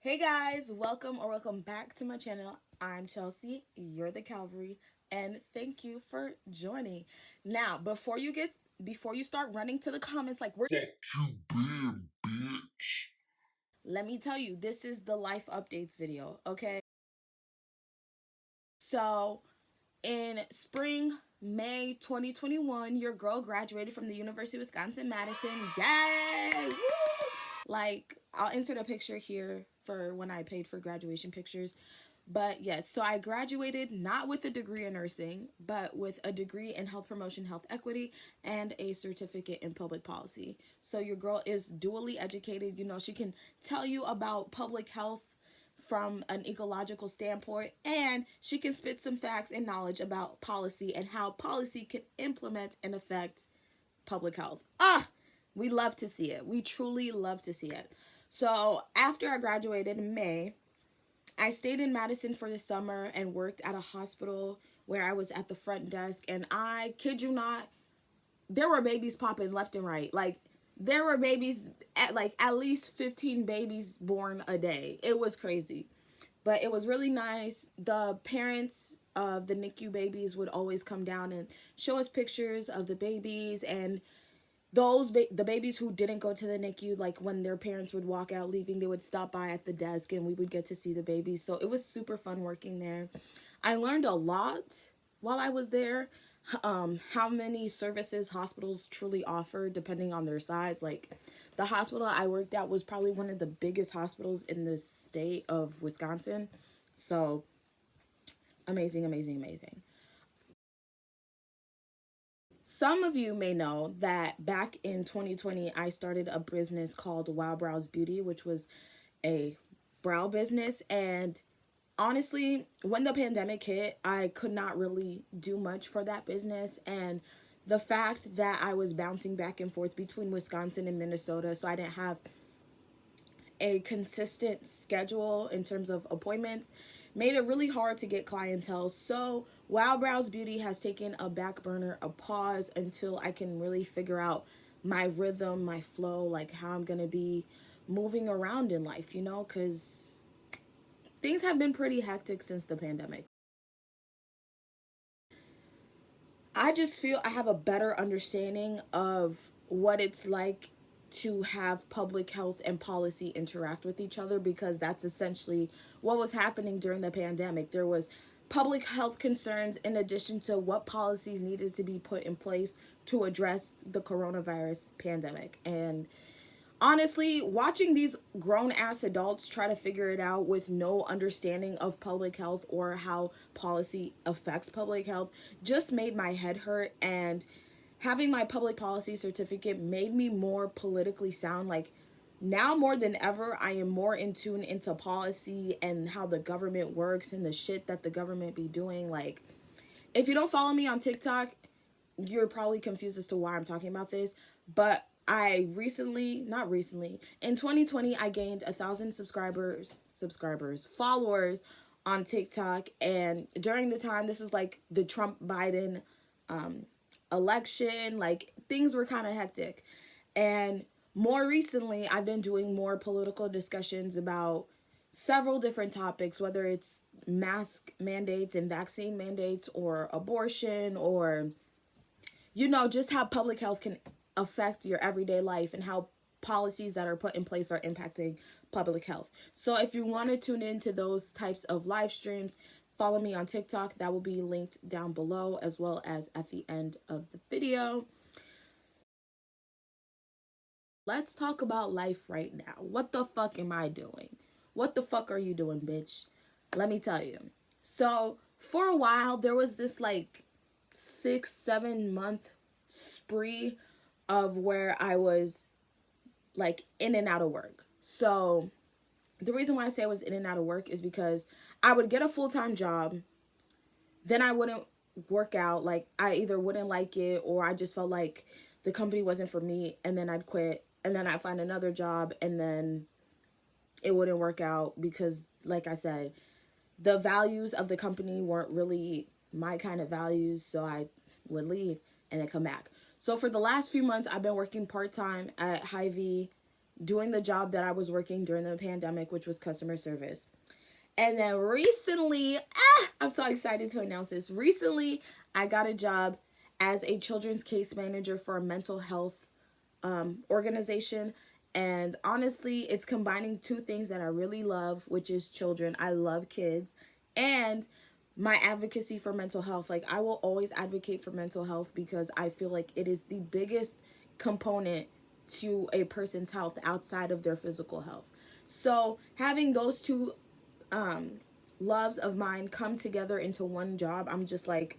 Hey guys, welcome back to my channel. I'm Chelsea, you're the Calvary, and thank you for joining. Now, before you start running to the comments like we're Fuck you, bad bitch. let me tell you, this is the life updates video, okay? So, in spring May 2021, your girl graduated from the University of Wisconsin-Madison. Yay! Woo! Like, I'll insert a picture here for when I paid for graduation pictures. But yes, so I graduated not with a degree in nursing, but with a degree in health promotion, health equity, and a certificate in public policy. So your girl is dually educated. You know, she can tell you about public health from an ecological standpoint, and she can spit some facts and knowledge about policy and how policy can implement and affect public health. We love to see it. We truly love to see it. So after I graduated in May, I stayed in Madison for the summer and worked at a hospital where I was at the front desk. And I kid you not, there were babies popping left and right. Like, there were babies at least 15 babies born a day. It was crazy. But it was really nice. The parents of the NICU babies would always come down and show us pictures of the babies, and the babies who didn't go to the NICU, like when their parents would walk out leaving, they would stop by at the desk and we would get to see the babies. So it was super fun working there. I learned a lot while I was there. How many services hospitals truly offer depending on their size. Like, the hospital I worked at was probably one of the biggest hospitals in the state of Wisconsin. So amazing, amazing, amazing. Some of you may know that back in 2020, I started a business called Wow Brows Beauty, which was a brow business. And honestly, when the pandemic hit, I could not really do much for that business. And the fact that I was bouncing back and forth between Wisconsin and Minnesota, so I didn't have a consistent schedule in terms of appointments, made it really hard to get clientele. So Wow Brows Beauty has taken a back burner, a pause, until I can really figure out my rhythm, my flow, like how I'm gonna be moving around in life, because things have been pretty hectic since the pandemic. I just feel I have a better understanding of what it's like to have public health and policy interact with each other, because that's essentially what was happening during the pandemic. There was public health concerns in addition to what policies needed to be put in place to address the coronavirus pandemic. And honestly, watching these grown ass adults try to figure it out with no understanding of public health or how policy affects public health just made my head hurt. And having my public policy certificate made me more politically sound. Like, now more than ever, I am more in tune into policy and how the government works and the shit that the government be doing. Like, if you don't follow me on TikTok, you're probably confused as to why I'm talking about this, but not recently, in 2020, I gained 1,000 followers on TikTok. And during the time, this was like the Trump Biden election, like things were kind of hectic. And more recently, I've been doing more political discussions about several different topics, whether it's mask mandates and vaccine mandates, or abortion, or just how public health can affect your everyday life and how policies that are put in place are impacting public health. So if you want to tune into those types of live streams, follow me on TikTok. That will be linked down below as well as at the end of the video. Let's talk about life right now. What the fuck am I doing? What the fuck are you doing, bitch? Let me tell you. So, for a while, there was this like 6-7 month spree of where I was like in and out of work. So, the reason why I say I was in and out of work is because I would get a full-time job, then I wouldn't work out. Like, I either wouldn't like it or I just felt like the company wasn't for me, and then I'd quit, and then I'd find another job, and then it wouldn't work out because, like I said, the values of the company weren't really my kind of values. So I would leave and then come back. So for the last few months, I've been working part-time at Hy-Vee doing the job that I was working during the pandemic, which was customer service. And then recently, I'm so excited to announce this. Recently, I got a job as a children's case manager for a mental health organization. And honestly, it's combining two things that I really love, which is children. I love kids. And my advocacy for mental health. Like, I will always advocate for mental health because I feel like it is the biggest component to a person's health outside of their physical health. So, having those two loves of mine come together into one job, I'm just like,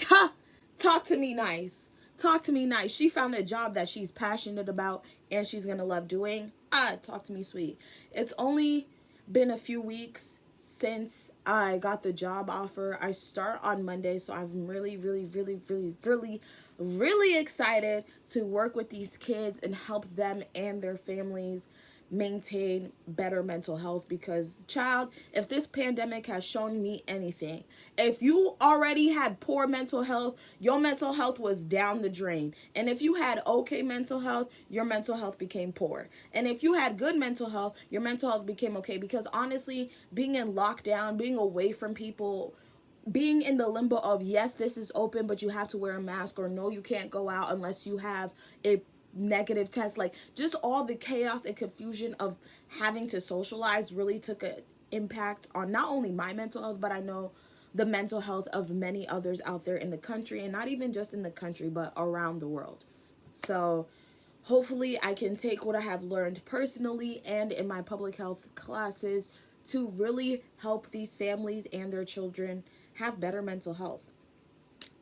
ha, talk to me nice. Talk to me nice. She found a job that she's passionate about and she's going to love doing. Talk to me sweet. It's only been a few weeks since I got the job offer. I start on Monday, so I'm really excited to work with these kids and help them and their families maintain better mental health because, child, if this pandemic has shown me anything, if you already had poor mental health, your mental health was down the drain. And if you had okay mental health, your mental health became poor. And if you had good mental health, your mental health became okay. Because honestly, being in lockdown, being away from people, being in the limbo of yes, this is open, but you have to wear a mask, or no, you can't go out unless you have a negative test, like just all the chaos and confusion of having to socialize really took an impact on not only my mental health, but I know the mental health of many others out there in the country, and not even just in the country but around the world. So hopefully I can take what I have learned personally and in my public health classes to really help these families and their children have better mental health.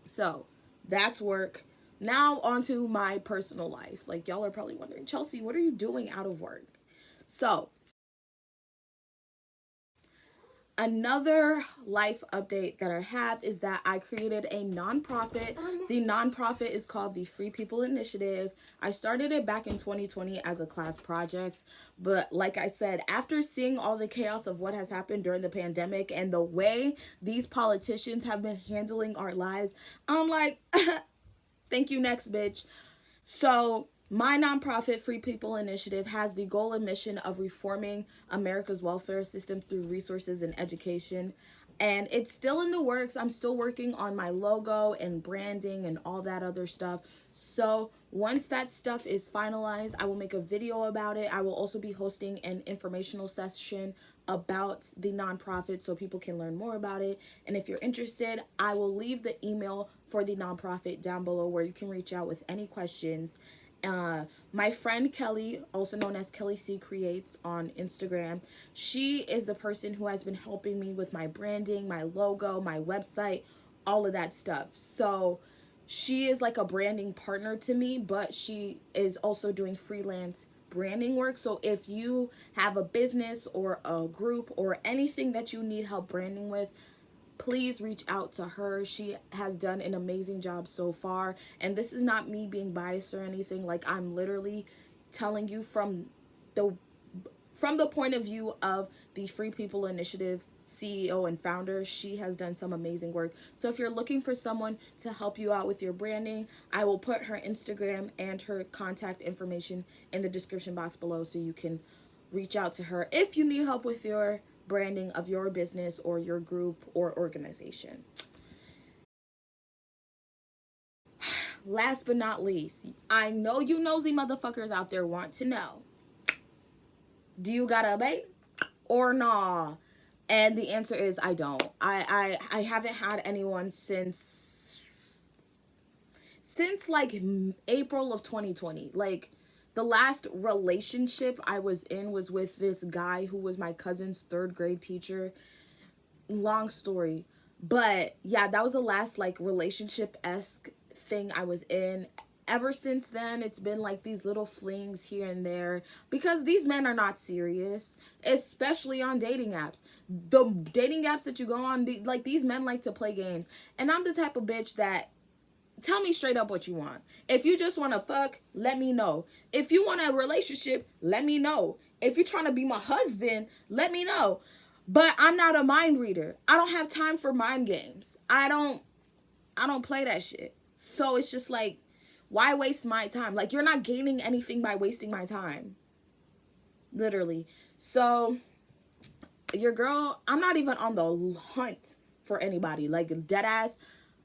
So that's work. Now on to my personal life. Like, y'all are probably wondering, Chelsea, what are you doing out of work? So another life update that I have is that I created a nonprofit. The nonprofit is called the Free People Initiative. I started it back in 2020 as a class project. But like I said, after seeing all the chaos of what has happened during the pandemic and the way these politicians have been handling our lives, I'm like, thank you, next bitch. So, my nonprofit, Free People Initiative, has the goal and mission of reforming America's welfare system through resources and education. And it's still in the works. I'm still working on my logo and branding and all that other stuff. So, once that stuff is finalized, I will make a video about it. I will also be hosting an informational session about the nonprofit so people can learn more about it. And if you're interested, I will leave the email for the nonprofit down below where you can reach out with any questions. My friend Kelly, also known as Kelly C Creates on Instagram, she is the person who has been helping me with my branding, my logo, my website, all of that stuff. So she is like a branding partner to me, but she is also doing freelance branding work. So if you have a business or a group or anything that you need help branding with, please reach out to her. She has done an amazing job so far. And this is not me being biased or anything. Like, I'm literally telling you the from the point of view of the Free People Initiative CEO and founder. She has done some amazing work. So if you're looking for someone to help you out with your branding, I will put her Instagram and her contact information in the description box below so you can reach out to her if you need help with your branding of your business or your group or organization. Last but not least, I know you nosy motherfuckers out there want to know, do you got a bait or nah? And the answer is I don't. I haven't had anyone since like April of 2020. Like, the last relationship I was in was with this guy who was my cousin's third grade teacher. Long story. But yeah, that was the last like relationship-esque thing I was in. Ever since then, it's been like these little flings here and there because these men are not serious, especially on dating apps. The dating apps that you go on, like, these men like to play games. And I'm the type of bitch that, tell me straight up what you want. If you just want to fuck, let me know. If you want a relationship, let me know. If you're trying to be my husband, let me know. But I'm not a mind reader. I don't have time for mind games. I don't play that shit. So it's just like, why waste my time? Like, you're not gaining anything by wasting my time. literally. So your girl, I'm not even on the hunt for anybody. Like, dead ass,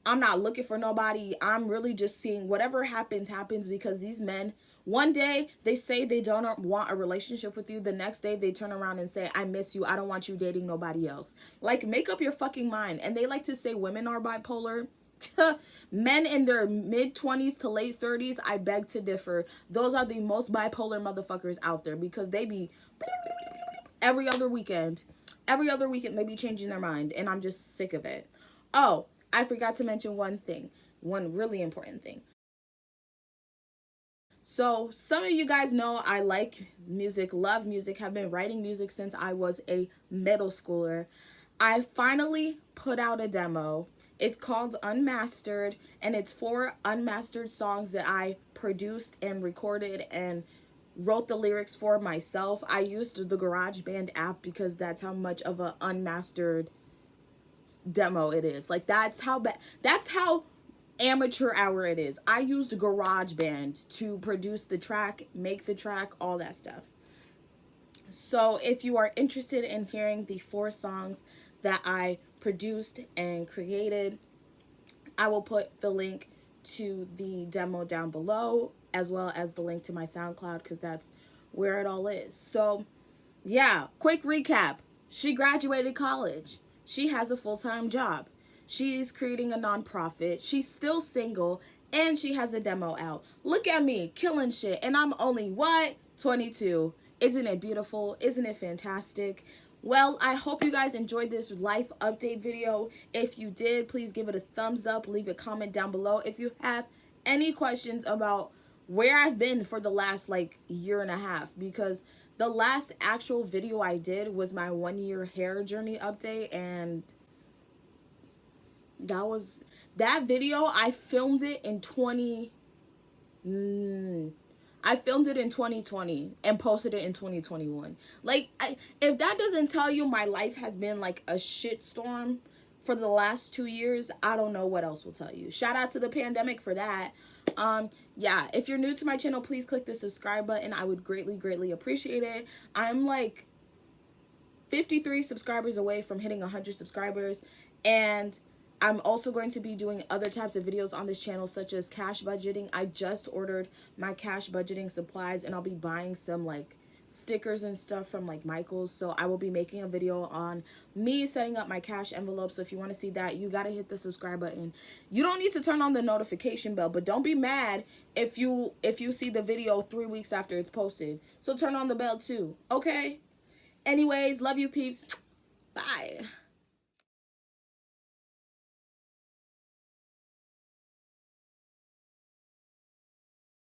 I'm not looking for nobody. I'm really just seeing whatever happens because these men, one day they say they don't want a relationship with you. The next day they turn around and say, I miss you. I don't want you dating nobody else. Like, make up your fucking mind. And they like to say women are bipolar. Men in their mid 20s to late 30s, I beg to differ. Those are the most bipolar motherfuckers out there because they be every other weekend. Every other weekend they be changing their mind, and I'm just sick of it. Oh, I forgot to mention one thing. One really important thing. So, some of you guys know I like music, love music, have been writing music since I was a middle schooler. I finally put out a demo. It's called Unmastered, and it's 4 unmastered songs that I produced and recorded and wrote the lyrics for myself. I used the GarageBand app because that's how much of a unmastered demo it is. Like, that's how bad, that's how amateur hour it is. I used GarageBand to produce the track, make the track, all that stuff. So if you are interested in hearing the 4 songs that I produced and created, I will put the link to the demo down below, as well as the link to my SoundCloud, because that's where it all is. So yeah, quick recap. She graduated college. She has a full-time job. She's creating a nonprofit. She's still single, and she has a demo out. Look at me, killing shit. And I'm only, what? 22. Isn't it beautiful? Isn't it fantastic? Well, I hope you guys enjoyed this life update video. If you did, please give it a thumbs up. Leave a comment down below. If you have any questions about where I've been for the last like year and a half, because the last actual video I did was my 1 year hair journey update, and that video I filmed it in 20 I filmed it in 2020 and posted it in 2021. Like, if that doesn't tell you my life has been like a shitstorm for the last 2 years, I don't know what else will tell you. Shout out to the pandemic for that. Yeah, if you're new to my channel, please click the subscribe button. I would greatly appreciate it. I'm like 53 subscribers away from hitting 100 subscribers, and I'm also going to be doing other types of videos on this channel, such as cash budgeting. I just ordered my cash budgeting supplies, and I'll be buying some like stickers and stuff from like Michael's. So I will be making a video on me setting up my cash envelope. So if you want to see that, you got to hit the subscribe button. You don't need to turn on the notification bell, but don't be mad if you see the video 3 weeks after it's posted. So turn on the bell too, okay? Anyways, love you peeps. Bye.